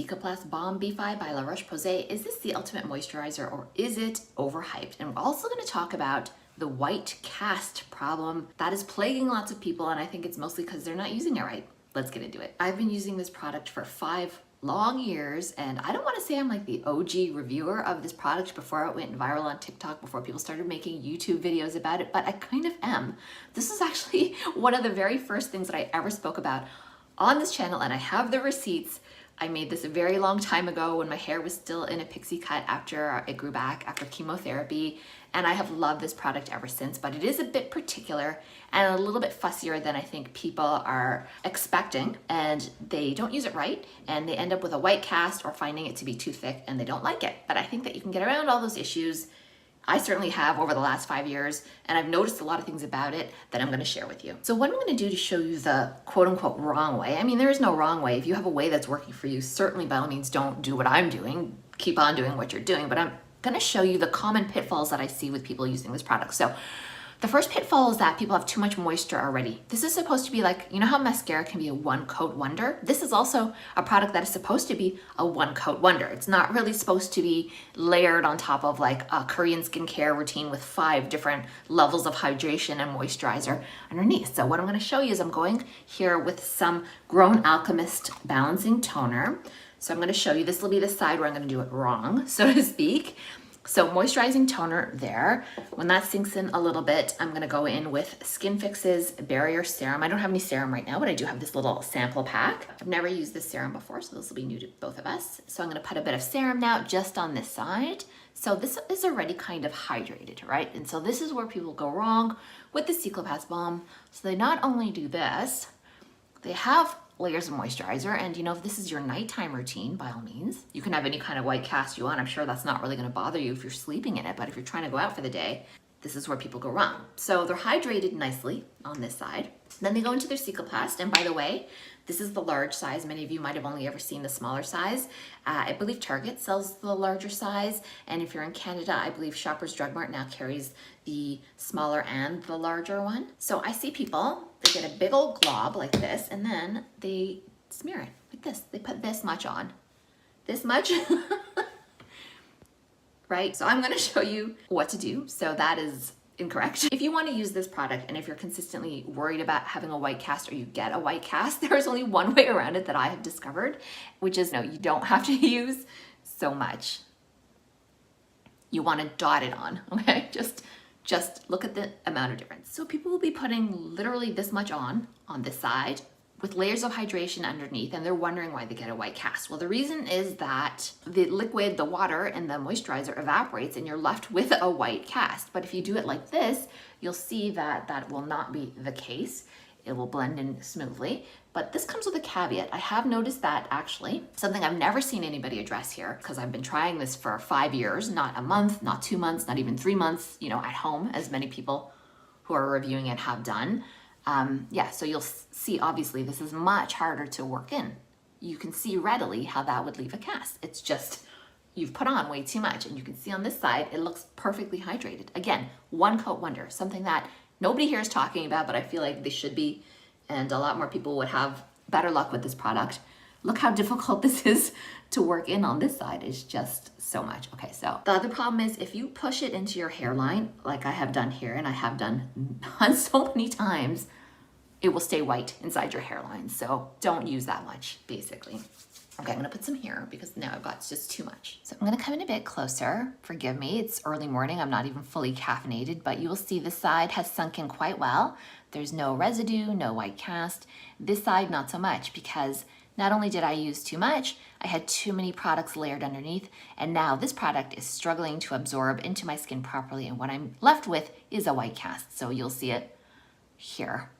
Cicaplast Baume B5 by La Roche Posay. Is this the ultimate moisturizer or is it overhyped? And we're also going to talk about the white cast problem that is plaguing lots of people, and I think it's mostly because they're not using it right. Let's get into it. I've been using this product for 5 long years, and I don't want to say I'm like the OG reviewer of this product before it went viral on TikTok, before people started making YouTube videos about it, but I kind of am. This is actually one of the very first things that I ever spoke about on this channel, and I have the receipts. I made this a very long time ago when my hair was still in a pixie cut after it grew back after chemotherapy, and I have loved this product ever since, but it is a bit particular and a little bit fussier than I think people are expecting, and they don't use it right, and they end up with a white cast or finding it to be too thick and they don't like it. But I think that you can get around all those issues. I certainly have over the last 5 years, and I've noticed a lot of things about it that I'm going to share with you. So what I'm going to do to show you the quote-unquote wrong way, I mean, there is no wrong way. If you have a way that's working for you, certainly by all means don't do what I'm doing. Keep on doing what you're doing, but I'm going to show you the common pitfalls that I see with people using this product. So the first pitfall is that people have too much moisture already. This is supposed to be like, you know how mascara can be a one-coat wonder? This is also a product that is supposed to be a one-coat wonder. It's not really supposed to be layered on top of like a Korean skincare routine with 5 different levels of hydration and moisturizer underneath. So what I'm going to show you is I'm going here with some Grown Alchemist Balancing Toner. So I'm going to show you, this will be the side where I'm going to do it wrong, so to speak. So moisturizing toner there. When that sinks in a little bit, I'm gonna go in with Skin Fix's Barrier Serum. I don't have any serum right now, but I do have this little sample pack. I've never used this serum before, so this will be new to both of us. So I'm gonna put a bit of serum now just on this side. So this is already kind of hydrated, right? And so this is where people go wrong with the Cicaplast Baume. So they not only do this, they have layers of moisturizer, and you know, if this is your nighttime routine, by all means, you can have any kind of white cast you want. I'm sure that's not really going to bother you if you're sleeping in it, but if you're trying to go out for the day, this is where people go wrong. So they're hydrated nicely on this side. Then they go into their Cicaplast, and by the way, this is the large size. Many of you might have only ever seen the smaller size. I believe Target sells the larger size, and if you're in Canada, I believe Shoppers Drug Mart now carries the smaller and the larger one. So I see people, they get a big old glob like this, and then they smear it like this. They put this much on. This much. Right? So I'm going to show you what to do. So that is incorrect. If you want to use this product, and if you're consistently worried about having a white cast or you get a white cast, there's only one way around it that I have discovered, which is no, you don't have to use so much. You want to dot it on, okay? Just look at the amount of difference. So people will be putting literally this much on this side with layers of hydration underneath, and they're wondering why they get a white cast. Well, the reason is that the liquid, the water, and the moisturizer evaporates and you're left with a white cast. But if you do it like this, you'll see that that will not be the case. It will blend in smoothly. But this comes with a caveat. I have noticed that actually, something I've never seen anybody address here, because I've been trying this for 5 years, not a month, not 2 months, not even 3 months, you know, at home, as many people who are reviewing it have done. Yeah, so you'll see, obviously, this is much harder to work in. You can see readily how that would leave a cast. It's just, you've put on way too much, and you can see on this side, it looks perfectly hydrated. Again, one coat wonder, something that nobody here is talking about, but I feel like they should be, and a lot more people would have better luck with this product. Look how difficult this is to work in on this side. It's just so much. Okay, so the other problem is if you push it into your hairline, like I have done here, and I have done so many times, it will stay white inside your hairline. So don't use that much, basically. Okay, I'm gonna put some here because now I've got just too much. So I'm gonna come in a bit closer. Forgive me, it's early morning. I'm not even fully caffeinated, but you will see this side has sunk in quite well. There's no residue, no white cast. This side, not so much, because not only did I use too much, I had too many products layered underneath, and now this product is struggling to absorb into my skin properly, and what I'm left with is a white cast. So you'll see it here.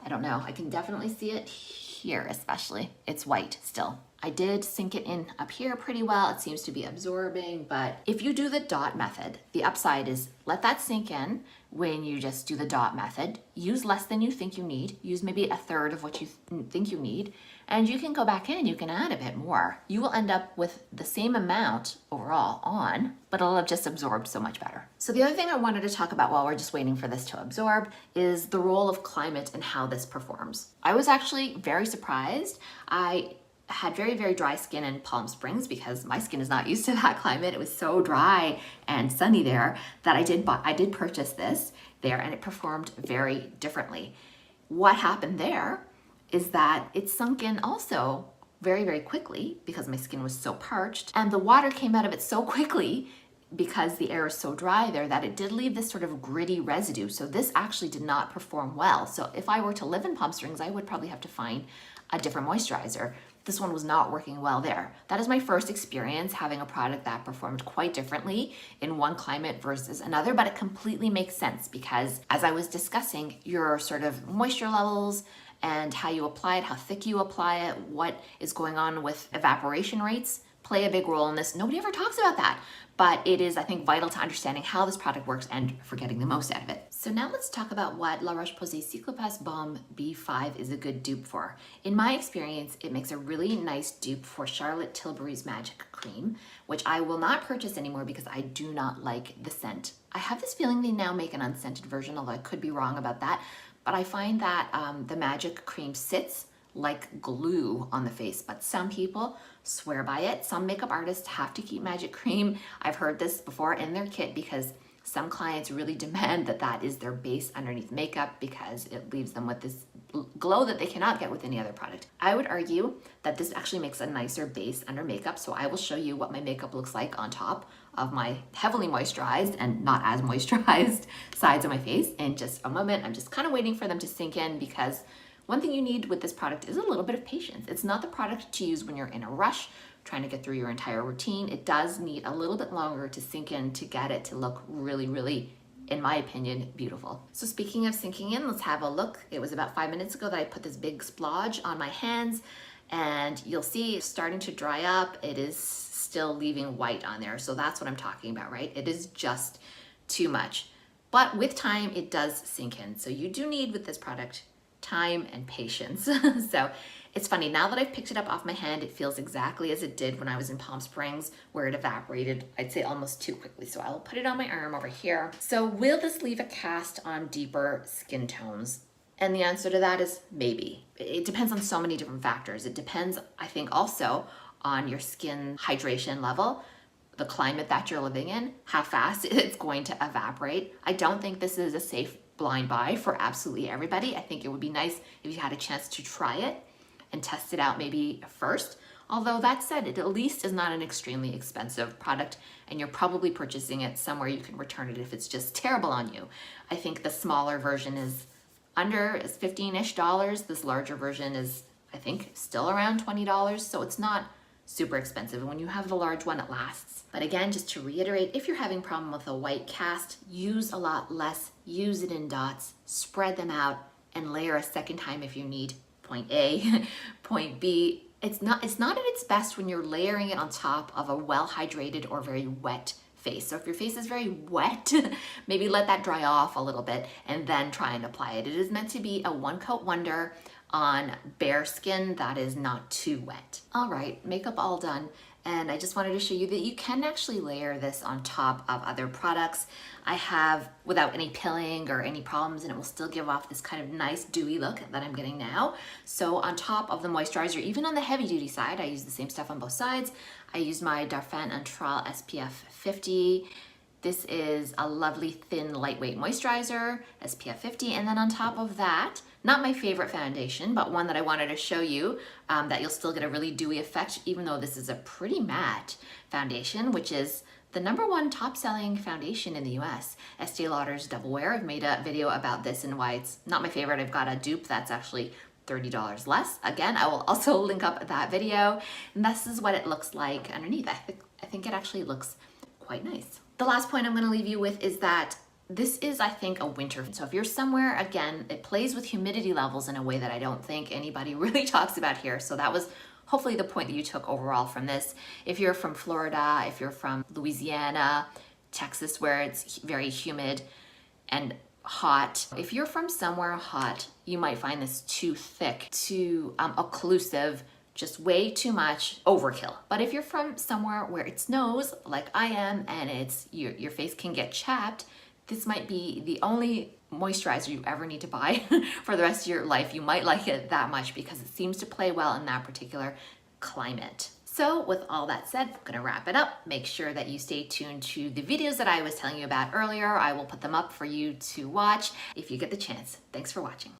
I don't know, I can definitely see it here especially. It's white still. I did sink it in up here pretty well. It seems to be absorbing, but if you do the dot method, the upside is let that sink in when you just do the dot method. Use less than you think you need. Use maybe 1/3 of what you think you need, and you can go back in, you can add a bit more. You will end up with the same amount overall on, but it'll have just absorbed so much better. So the other thing I wanted to talk about while we're just waiting for this to absorb is the role of climate and how this performs. I was actually very surprised. I had very, very dry skin in Palm Springs because my skin is not used to that climate. It was so dry and sunny there that I did purchase this there, and it performed very differently. What happened there is that it sunk in also very, very quickly because my skin was so parched, and the water came out of it so quickly because the air is so dry there that it did leave this sort of gritty residue. So this actually did not perform well. So if I were to live in Palm Springs, I would probably have to find a different moisturizer. This one was not working well there. That is my first experience having a product that performed quite differently in one climate versus another, but it completely makes sense because as I was discussing, your sort of moisture levels and how you apply it, how thick you apply it, what is going on with evaporation rates play a big role in this. Nobody ever talks about that, but it is, I think, vital to understanding how this product works and for getting the most out of it. So now let's talk about what La Roche-Posay Cicaplast Baume B5 is a good dupe for. In my experience, it makes a really nice dupe for Charlotte Tilbury's Magic Cream, which I will not purchase anymore because I do not like the scent. I have this feeling they now make an unscented version, although I could be wrong about that, but I find that the Magic Cream sits like glue on the face, but some people swear by it. Some makeup artists have to keep Magic Cream. I've heard this before in their kit because some clients really demand that that is their base underneath makeup because it leaves them with this glow that they cannot get with any other product. I would argue that this actually makes a nicer base under makeup, so I will show you what my makeup looks like on top of my heavily moisturized and not as moisturized sides of my face in just a moment. I'm just kind of waiting for them to sink in because one thing you need with this product is a little bit of patience. It's not the product to use when you're in a rush, trying to get through your entire routine. It does need a little bit longer to sink in to get it to look really, really, in my opinion, beautiful. So speaking of sinking in, let's have a look. It was about 5 minutes ago that I put this big splodge on my hands, and you'll see it's starting to dry up. It is still leaving white on there. So that's what I'm talking about, right? It is just too much. But with time, it does sink in. So you do need with this product time and patience. So it's funny, now that I've picked it up off my hand, it feels exactly as it did when I was in Palm Springs, where it evaporated, I'd say almost too quickly. So I'll put it on my arm over here. So will this leave a cast on deeper skin tones? And the answer to that is maybe. It depends on so many different factors. It depends, I think, also on your skin hydration level, the climate that you're living in, how fast it's going to evaporate. I don't think this is a safe blind buy for absolutely everybody. I think it would be nice if you had a chance to try it and test it out maybe first. Although that said, it at least is not an extremely expensive product, and you're probably purchasing it somewhere you can return it if it's just terrible on you. I think the smaller version is under $15-ish. This larger version is, I think, still around $20. So it's not super expensive. And when you have the large one, it lasts. But again, just to reiterate, if you're having a problem with a white cast, use a lot less, use it in dots, spread them out, and layer a second time if you need. Point A, point B. It's not at its best when you're layering it on top of a well-hydrated or very wet face. So if your face is very wet, maybe let that dry off a little bit and then try and apply it. It is meant to be a one-coat wonder on bare skin that is not too wet. All right, makeup all done. And I just wanted to show you that you can actually layer this on top of other products. I have without any pilling or any problems, and it will still give off this kind of nice dewy look that I'm getting now. So on top of the moisturizer, even on the heavy duty side, I use the same stuff on both sides. I use my Darphin Antral SPF 50. This is a lovely thin lightweight moisturizer, SPF 50. And then on top of that, not my favorite foundation, but one that I wanted to show you that you'll still get a really dewy effect, even though this is a pretty matte foundation, which is the #1 top selling foundation in the US, Estee Lauder's Double Wear. I've made a video about this and why it's not my favorite. I've got a dupe that's actually $30 less. Again, I will also link up that video. And this is what it looks like underneath. I think it actually looks quite nice. The last point I'm gonna leave you with is that this is, I think, a winter. So if you're somewhere, again, it plays with humidity levels in a way that I don't think anybody really talks about here. So that was hopefully the point that you took overall from this. If you're from Florida, if you're from Louisiana, Texas, where it's very humid and hot, if you're from somewhere hot, you might find this too thick, too occlusive, just way too much overkill. But if you're from somewhere where it snows, like I am, and it's your face can get chapped, this might be the only moisturizer you ever need to buy for the rest of your life. You might like it that much because it seems to play well in that particular climate. So with all that said, I'm gonna wrap it up. Make sure that you stay tuned to the videos that I was telling you about earlier. I will put them up for you to watch if you get the chance. Thanks for watching.